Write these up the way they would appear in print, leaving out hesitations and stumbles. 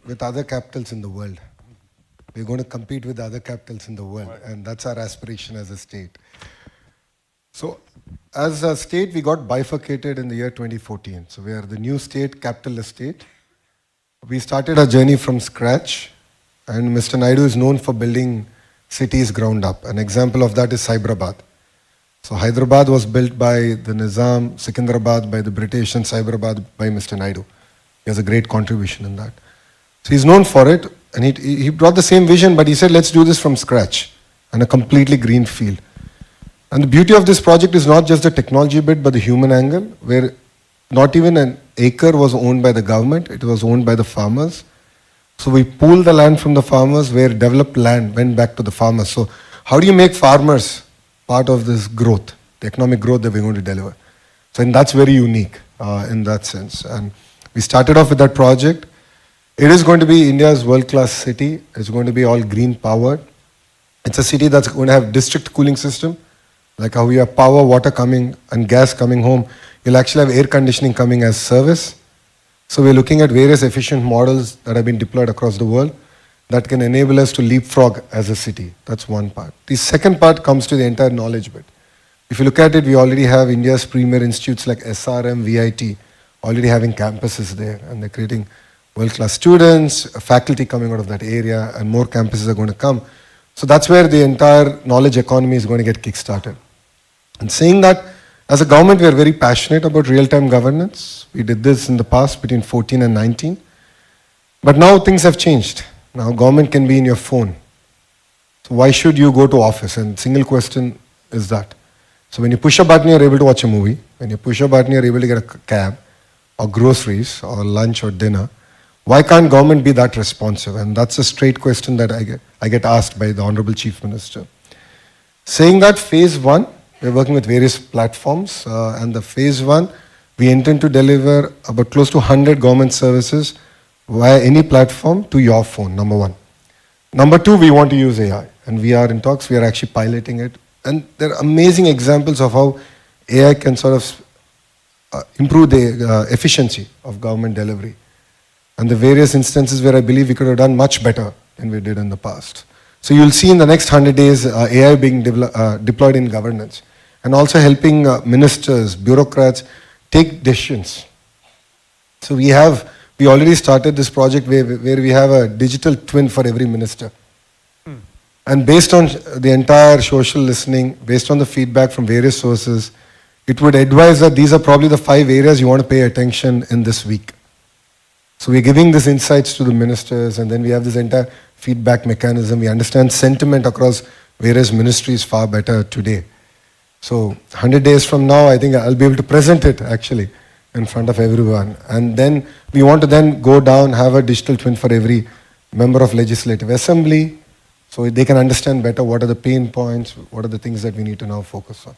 with other capitals in the world. We're going to compete with other capitals in the world, and that's our aspiration as a state. So, as a state, we got bifurcated in the year 2014. So, we are the new state, capitalist state. We started our journey from scratch, and Mr. Naidu is known for building cities ground up. An example of that is Hyderabad. So, Hyderabad was built by the Nizam, Secunderabad by the British, and Cyberabad by Mr. Naidu. He has a great contribution in that. So, he's known for it. And he brought the same vision, but he said, let's do this from scratch and a completely green field. And the beauty of this project is not just the technology bit, but the human angle, where not even an acre was owned by the government, it was owned by the farmers. So we pooled the land from the farmers, where developed land went back to the farmers. So how do you make farmers part of this growth, the economic growth that we're going to deliver? So and that's very unique in that sense. And we started off with that project. It is going to be India's world-class city. It's going to be all green powered. It's a city that's going to have district cooling system, like how we have power, water coming and gas coming home. You'll actually have air conditioning coming as service. So we're looking at various efficient models that have been deployed across the world that can enable us to leapfrog as a city. That's one part. The second part comes to the entire knowledge bit. If you look at it, we already have India's premier institutes like SRM, VIT, already having campuses there, and they're creating world-class students, faculty coming out of that area, and more campuses are going to come. So that's where the entire knowledge economy is going to get kick-started. And saying that, as a government, we are very passionate about real-time governance. We did this in the past between 14 and 19. But now things have changed. Now government can be in your phone. So why should you go to office? And single question is that. So when you push a button, you're able to watch a movie. When you push a button, you're able to get a cab, or groceries, or lunch, or dinner. Why can't government be that responsive? And that's a straight question that I get asked by the Honorable Chief Minister. Saying that, phase one, we're working with various platforms, and the phase one, we intend to deliver about close to 100 government services via any platform to your phone, number one. Number two, we want to use AI, and we are in talks, we are actually piloting it. And there are amazing examples of how AI can sort of improve the efficiency of government delivery. And the various instances where I believe we could have done much better than we did in the past. So you'll see in the next 100 days AI being deployed in governance, and also helping ministers, bureaucrats take decisions. So we already started this project where we have a digital twin for every minister. And based on the entire social listening, based on the feedback from various sources, it would advise that these are probably the 5 areas you want to pay attention in this week. So we're giving these insights to the ministers, and then we have this entire feedback mechanism. We understand sentiment across various ministries far better today. So 100 days from now, I think I'll be able to present it actually in front of everyone. And then we want to then go down, have a digital twin for every member of Legislative Assembly, so they can understand better what are the pain points, what are the things that we need to now focus on.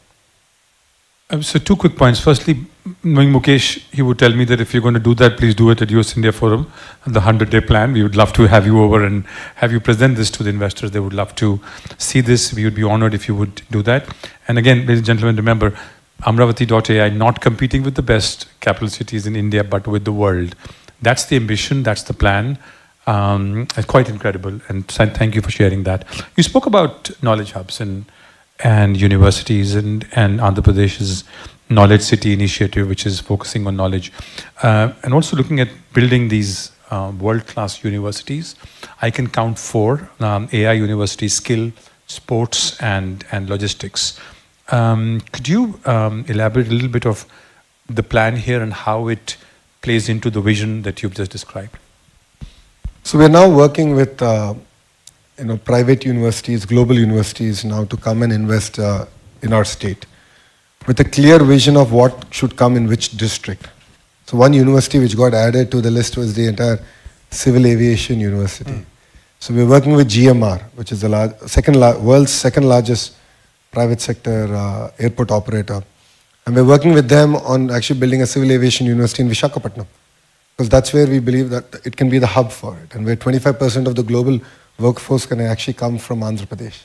So 2 quick points. Firstly, knowing Mukesh, he would tell me that if you're going to do that, please do it at US India Forum, the 100-day plan. We would love to have you over and have you present this to the investors. They would love to see this. We would be honored if you would do that. And again, ladies and gentlemen, remember, Amravati.ai not competing with the best capital cities in India, but with the world. That's the ambition, that's the plan. It's quite incredible. And thank you for sharing that. You spoke about knowledge hubs and universities and Andhra Pradesh's Knowledge City initiative, which is focusing on knowledge, and also looking at building these world-class universities. I can count 4 AI universities: skill, sports, and logistics. Could you elaborate a little bit of the plan here and how it plays into the vision that you've just described? So we're now working with private universities, global universities now to come and invest in our state with a clear vision of what should come in which district. So one university which got added to the list was the entire Civil Aviation University. So we're working with GMR, which is the world's second largest private sector airport operator. And we're working with them on actually building a Civil Aviation University in Visakhapatnam, because that's where we believe that it can be the hub for it, and where 25% of the global workforce can actually come from Andhra Pradesh.